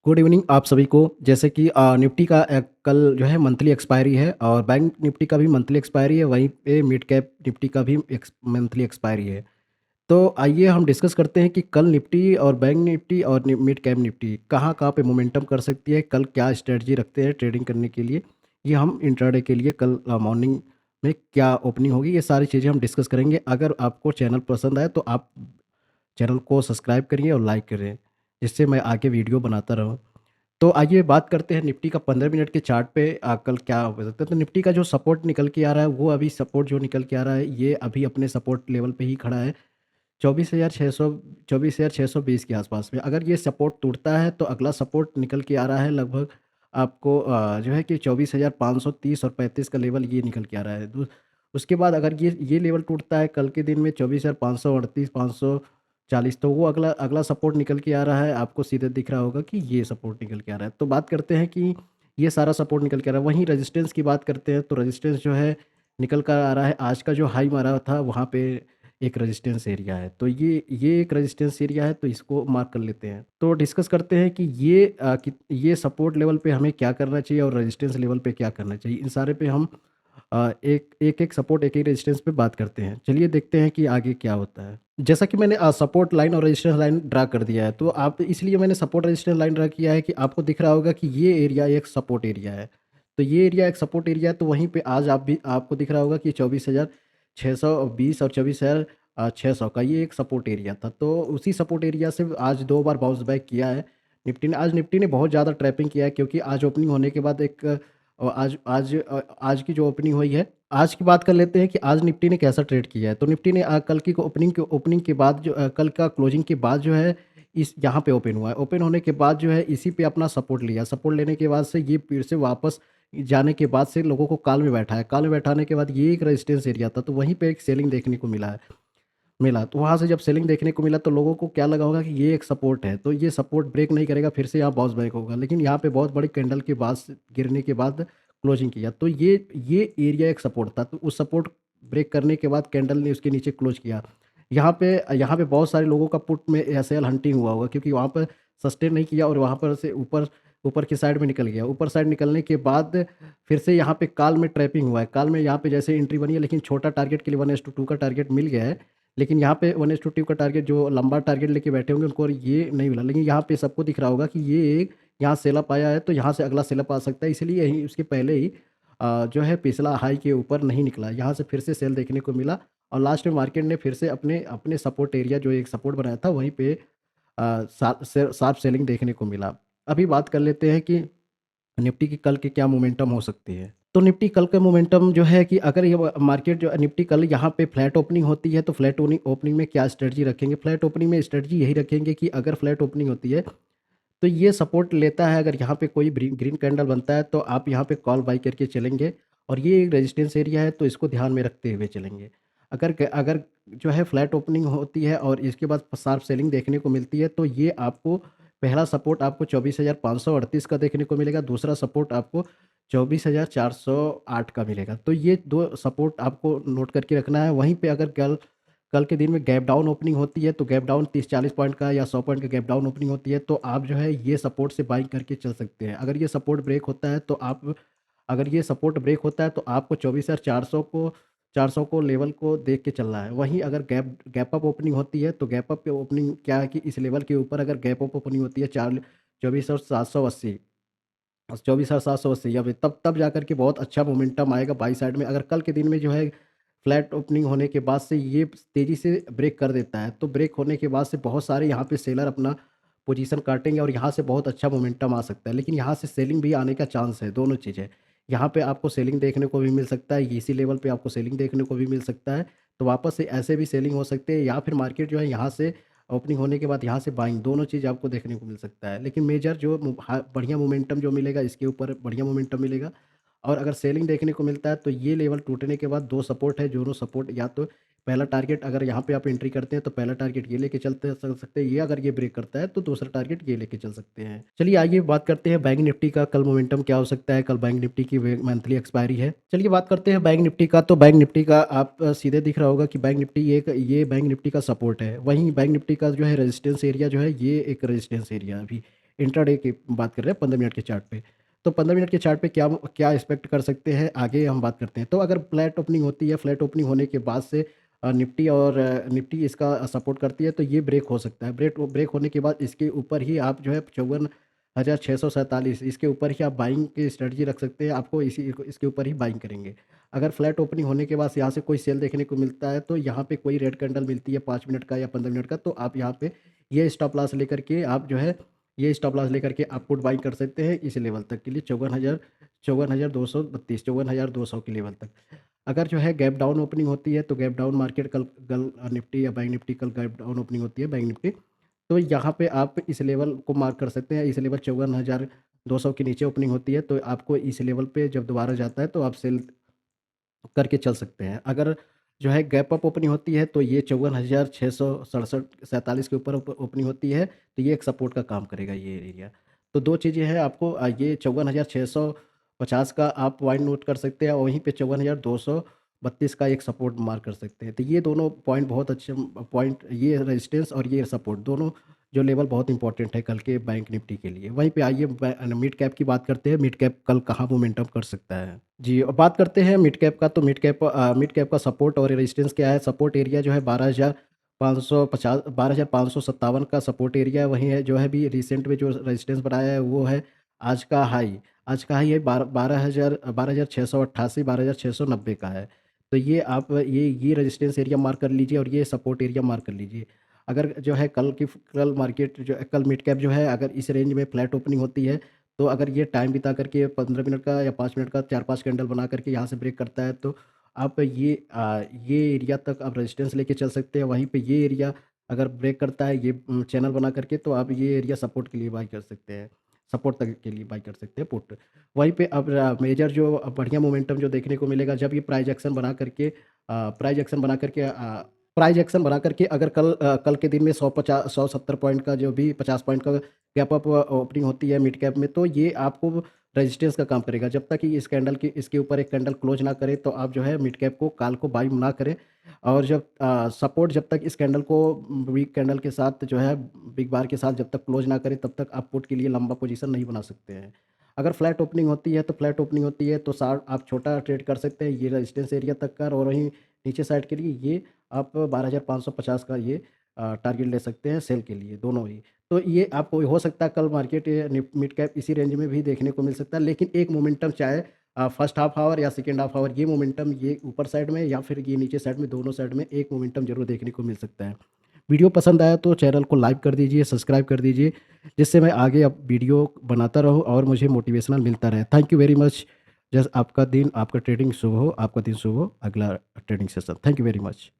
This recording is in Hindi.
गुड इवनिंग आप सभी को। जैसे कि निफ्टी का कल जो है मंथली एक्सपायरी है और बैंक निफ्टी का भी मंथली एक्सपायरी है, वहीं पे मिड कैप निफ्टी का भी मंथली एक्सपायरी है। तो आइए हम डिस्कस करते हैं कि कल निफ्टी और बैंक निफ्टी और मिड कैप निफ्टी कहाँ कहाँ पे मोमेंटम कर सकती है, कल क्या स्ट्रेटजी रखते हैं ट्रेडिंग करने के लिए। ये हम इंट्राडे के लिए कल मॉर्निंग में क्या ओपनिंग होगी, ये सारी चीज़ें हम डिस्कस करेंगे। अगर आपको चैनल पसंद आए तो आप चैनल को सब्सक्राइब करिए और लाइक करें, जिससे मैं आगे वीडियो बनाता रहूँ। तो आइए बात करते हैं निफ्टी का 15 मिनट के चार्ट पे कल क्या हो सकता है। तो निफ्टी का जो सपोर्ट निकल के आ रहा है, वो अभी सपोर्ट जो निकल के आ रहा है, ये अभी अपने सपोर्ट लेवल पे ही खड़ा है। 24,620 के आसपास में। अगर ये सपोर्ट टूटता है तो अगला सपोर्ट निकल के आ रहा है लगभग आपको जो है कि 24,530 और 35 का लेवल ये निकल के आ रहा है। उसके बाद अगर ये लेवल टूटता है कल के दिन में 24,538 540, तो वो अगला अगला सपोर्ट निकल के आ रहा है। आपको सीधे दिख रहा होगा कि ये सपोर्ट निकल के आ रहा है। तो बात करते हैं कि ये सारा सपोर्ट निकल के आ रहा है। वहीं रेजिस्टेंस की बात करते हैं तो रेजिस्टेंस जो है निकल कर आ रहा है। आज का जो हाई मारा था वहाँ पे एक रेजिस्टेंस एरिया है, तो ये एक रेजिस्टेंस एरिया है, तो इसको मार्क कर लेते हैं। तो डिस्कस करते हैं कि ये सपोर्ट लेवल पे हमें क्या करना चाहिए और रेजिस्टेंस लेवल पे क्या करना चाहिए। इन सारे पे हम एक सपोर्ट एक रेजिस्टेंस पे बात करते हैं। चलिए देखते हैं कि आगे क्या होता है। जैसा कि मैंने सपोर्ट लाइन और रेजिस्टेंस लाइन ड्रा कर दिया है, तो आप इसलिए मैंने सपोर्ट रेजिस्टेंस लाइन ड्रा किया है कि आपको दिख रहा होगा कि ये एरिया एक सपोर्ट एरिया है। तो ये एरिया एक सपोर्ट एरिया है, तो वहीं पे आज आपको दिख रहा होगा कि 24,620 और 24,600 का ये एक सपोर्ट एरिया था। तो उसी सपोर्ट एरिया से आज 2 बार बाउंस बैक किया है निफ्टी ने। आज निफ्टी ने बहुत ज़्यादा ट्रैपिंग किया है, क्योंकि आज ओपनिंग होने के बाद आज की जो ओपनिंग हुई है, आज की बात कर लेते हैं कि आज निफ्टी ने कैसा ट्रेड किया है। तो निफ्टी ने कल की ओपनिंग के बाद कल का क्लोजिंग के बाद जो है इस यहाँ पे ओपन हुआ है। ओपन होने के बाद जो है इसी पे अपना सपोर्ट लिया। सपोर्ट लेने के बाद से ये फिर से वापस जाने के बाद से लोगों को कॉल में बैठा है। कॉल में बैठाने के बाद ये एक रेजिस्टेंस एरिया था, तो वहीं पे एक सेलिंग देखने को मिला। तो वहाँ से जब सेलिंग देखने को मिला तो लोगों को क्या लगा होगा कि ये एक सपोर्ट है, तो ये सपोर्ट ब्रेक नहीं करेगा, फिर से यहाँ बाउंस बैक होगा। लेकिन यहाँ पे बहुत बड़ी कैंडल के बाद गिरने के बाद क्लोजिंग किया, तो ये एरिया एक सपोर्ट था। तो उस सपोर्ट ब्रेक करने के बाद कैंडल ने उसके नीचे क्लोज किया। यहाँ पे बहुत सारे लोगों का पुट में एसएल हंटिंग हुआ होगा, क्योंकि वहाँ पर सस्टेन नहीं किया और वहाँ पर से ऊपर ऊपर की साइड में निकल गया। ऊपर साइड निकलने के बाद फिर से यहाँ पे कॉल में ट्रैपिंग हुआ है। कॉल में यहाँ पे जैसे एंट्री बनी है, लेकिन छोटा टारगेट के लिए 1:2 का टारगेट मिल गया है। लेकिन यहाँ पे 1:2 का टारगेट, जो लंबा टारगेट लेके बैठे होंगे उनको ये नहीं मिला। लेकिन यहाँ पे सबको दिख रहा होगा कि ये एक यहाँ सेलअप आया है, तो यहाँ से अगला सेलअप आ सकता है। इसलिए यही उसके पहले ही जो है पिछला हाई के ऊपर नहीं निकला। यहाँ से फिर से सेल देखने को मिला और लास्ट में मार्केट ने फिर से अपने अपने सपोर्ट एरिया, जो एक सपोर्ट बनाया था, वहीं पे शार्प सेलिंग देखने को मिला। अभी बात कर लेते हैं कि निफ्टी की कल की क्या मोमेंटम हो सकती है। तो निफ्टी कल का मोमेंटम जो है कि अगर ये मार्केट जो निफ्टी कल यहाँ पे फ्लैट ओपनिंग होती है, तो फ्लैट ओपनिंग में क्या स्ट्रेटजी रखेंगे। फ्लैट ओपनिंग में स्ट्रेटजी यही रखेंगे कि अगर फ्लैट ओपनिंग होती है तो ये सपोर्ट लेता है। अगर यहाँ पे कोई ग्रीन कैंडल बनता है तो आप यहाँ पे कॉल बाई करके चलेंगे, और ये एक रेजिस्टेंस एरिया है, तो इसको ध्यान में रखते हुए चलेंगे। अगर जो है फ्लैट ओपनिंग होती है और इसके बाद शार्प सेलिंग देखने को मिलती है, तो ये आपको पहला सपोर्ट आपको 24,538 का देखने को मिलेगा। दूसरा सपोर्ट आपको 24,408 का मिलेगा। तो ये दो सपोर्ट आपको नोट करके रखना है। वहीं पे अगर कल कल के दिन में गैप डाउन ओपनिंग होती है, तो गैप डाउन 30-40 पॉइंट का या 100 पॉइंट का गैप डाउन ओपनिंग होती है, तो आप जो है ये सपोर्ट से बाइंग करके चल सकते हैं। अगर ये सपोर्ट ब्रेक होता है तो आपको 24,400 को लेवल को देख के चलना है। वहीं अगर गैप अप ओपनिंग होती है, तो गैप अप ओपनिंग क्या है कि इस लेवल के ऊपर अगर गैप अप ओपनिंग होती है 24,780, 24,780, या फिर तब जा कर के बहुत अच्छा मोमेंटम आएगा बाई साइड में। अगर कल के दिन में जो है फ्लैट ओपनिंग होने के बाद से ये तेज़ी से ब्रेक कर देता है, तो ब्रेक होने के बाद से बहुत सारे यहाँ पे सेलर अपना पोजीशन काटेंगे और यहाँ से बहुत अच्छा मोमेंटम आ सकता है। लेकिन यहाँ से सेलिंग भी आने का चांस है, दोनों चीज़ें। यहाँ पे आपको सेलिंग देखने को भी मिल सकता है, इसी लेवल पे आपको सेलिंग देखने को भी मिल सकता है। तो वापस से ऐसे भी सेलिंग हो सकते हैं, या फिर मार्केट जो है यहाँ से ओपनिंग होने के बाद यहाँ से बाइंग, दोनों चीज़ आपको देखने को मिल सकता है। लेकिन मेजर जो बढ़िया मोमेंटम जो मिलेगा, इसके ऊपर बढ़िया मोमेंटम मिलेगा। और अगर सेलिंग देखने को मिलता है तो ये लेवल टूटने के बाद दो सपोर्ट है, दोनों सपोर्ट या तो पहला टारगेट, अगर यहाँ पे आप एंट्री करते हैं तो पहला टारगेट ये लेके चल सकते हैं। ये अगर ये ब्रेक करता है तो दूसरा टारगेट ये लेके चल सकते हैं। चलिए आइए बात करते हैं बैंक निफ्टी का कल मोमेंटम क्या हो सकता है। कल बैंक निफ्टी की मंथली एक्सपायरी है। चलिए बात करते हैं बैंक निफ्टी का। तो बैंक निफ्टी का आप सीधे दिख रहा होगा कि बैंक निफ्टी ये बैंक निफ्टी का सपोर्ट है। वहीं बैंक निफ्टी का जो है रेजिस्टेंस एरिया जो है, ये एक रेजिस्टेंस एरिया अभी इंट्राडे की बात कर रहे हैं 15 मिनट के चार्ट पे। तो 15 मिनट के चार्ट पे क्या क्या एक्सपेक्ट कर सकते हैं, आगे हम बात करते हैं। तो अगर फ्लैट ओपनिंग होती है, फ्लैट ओपनिंग होने के बाद से निफ्टी और निफ्टी इसका सपोर्ट करती है, तो ये ब्रेक हो सकता है। ब्रेक ब्रेक होने के बाद इसके ऊपर ही आप जो है 54,647 इसके ऊपर ही आप बाइंग की स्ट्रेटजी रख सकते हैं। आपको इसके ऊपर ही बाइंग करेंगे। अगर फ्लैट ओपनिंग होने के बाद यहाँ से कोई सेल देखने को मिलता है, तो यहाँ पे कोई रेड कैंडल मिलती है 5 मिनट का या 15 मिनट का, तो आप यहाँ पे ये स्टॉप लॉस लेकर के आप जो है ये स्टॉप लॉस लेकर के आप पुट बाइंग कर सकते हैं इस लेवल तक के लिए 54,232 के लेवल तक। अगर जो है गैप डाउन ओपनिंग होती है, तो गैप डाउन मार्केट कल कल निफ्टी या बैंक निफ्टी कल गैप डाउन ओपनिंग होती है बैंक निफ्टी, तो यहाँ पे आप इस लेवल को मार्क कर सकते हैं। इस लेवल 54,200 के नीचे ओपनिंग होती है, तो आपको इस लेवल पे जब दोबारा जाता है तो आप सेल करके चल सकते हैं। अगर जो है गैप अप ओपनिंग होती है, तो ये 54,667 47 के ऊपर ओपनिंग होती है, तो ये एक सपोर्ट का काम करेगा ये एरिया। तो 2 चीज़ें हैं आपको ये 54,650 का आप पॉइंट नोट कर सकते हैं और वहीं पे 54,232 का एक सपोर्ट मार्क कर सकते हैं। तो ये दोनों पॉइंट बहुत अच्छे पॉइंट, ये रेजिस्टेंस और ये सपोर्ट दोनों जो लेवल बहुत इंपॉर्टेंट है कल के बैंक निफ्टी के लिए। वहीं पे आइए मिड कैप की बात करते हैं, मिड कैप कल कहाँ मोमेंटम कर सकता है? जी, अब बात करते हैं मिड कैप का, तो मिड कैप का सपोर्ट और रेजिस्टेंस क्या है? सपोर्ट एरिया जो है 12,557 का सपोर्ट एरिया, वहीं है जो है अभी रिसेंट में जो रेजिस्टेंस बनाया है वो है आज का हाई। आज का हाई है 12,688 12,690 का है। तो ये आप ये रेजिस्टेंस एरिया मार्क कर लीजिए और ये सपोर्ट एरिया मार्क कर लीजिए। अगर जो है कल मार्केट जो है कल मिड कैप जो है अगर इस रेंज में फ्लैट ओपनिंग होती है, तो अगर ये टाइम बिता करके 15 मिनट का या 5 मिनट का 4-5 कैंडल बना करके यहाँ से ब्रेक करता है, तो आप ये एरिया तक आप रेजिस्टेंस लेके चल सकते हैं। वहीं पे ये एरिया अगर ब्रेक करता है ये चैनल बना करके, तो आप ये एरिया सपोर्ट के लिए बाय कर सकते हैं। सपोर्ट तक के लिए बाय कर सकते हैं पुट। वहीं पे अब मेजर जो बढ़िया मोमेंटम जो देखने को मिलेगा जब ये प्राइस एक्शन बना करके अगर कल के दिन में 170 पॉइंट का जो भी 50 पॉइंट का गैप अप ओपनिंग होती है मिड कैप में, तो ये आपको रेजिस्टेंस का काम करेगा। जब तक कि इस कैंडल की इसके ऊपर एक कैंडल क्लोज ना करे, तो आप जो है मिड कैप को काल को बाई ना करें। और जब सपोर्ट जब तक इस कैंडल को वीक कैंडल के साथ जो है बिग बार के साथ जब तक क्लोज ना करे, तब तक आप पुट के लिए लंबा पोजीशन नहीं बना सकते हैं। अगर फ्लैट ओपनिंग होती है, तो सार आप छोटा ट्रेड कर सकते हैं ये रेजिस्टेंस एरिया तक का, और वहीं नीचे साइड के लिए ये आप 12,550 का ये टारगेट ले सकते हैं सेल के लिए दोनों ही। तो ये आपको हो सकता है कल मार्केट मिड कैप इसी रेंज में भी देखने को मिल सकता है, लेकिन एक मोमेंटम चाहे फर्स्ट हाफ आवर या सेकंड हाफ आवर, ये मोमेंटम ये ऊपर साइड में या फिर ये नीचे साइड में, दोनों साइड में एक मोमेंटम जरूर देखने को मिल सकता है। वीडियो पसंद आया तो चैनल को लाइक कर दीजिए, सब्सक्राइब कर दीजिए, जिससे मैं आगे अब वीडियो बनाता रहूं और मुझे मोटिवेशनल मिलता रहे। Thank you very much. Just आपका ट्रेडिंग शुभ हो, आपका दिन शुभ हो। अगला trading session. Thank you very much.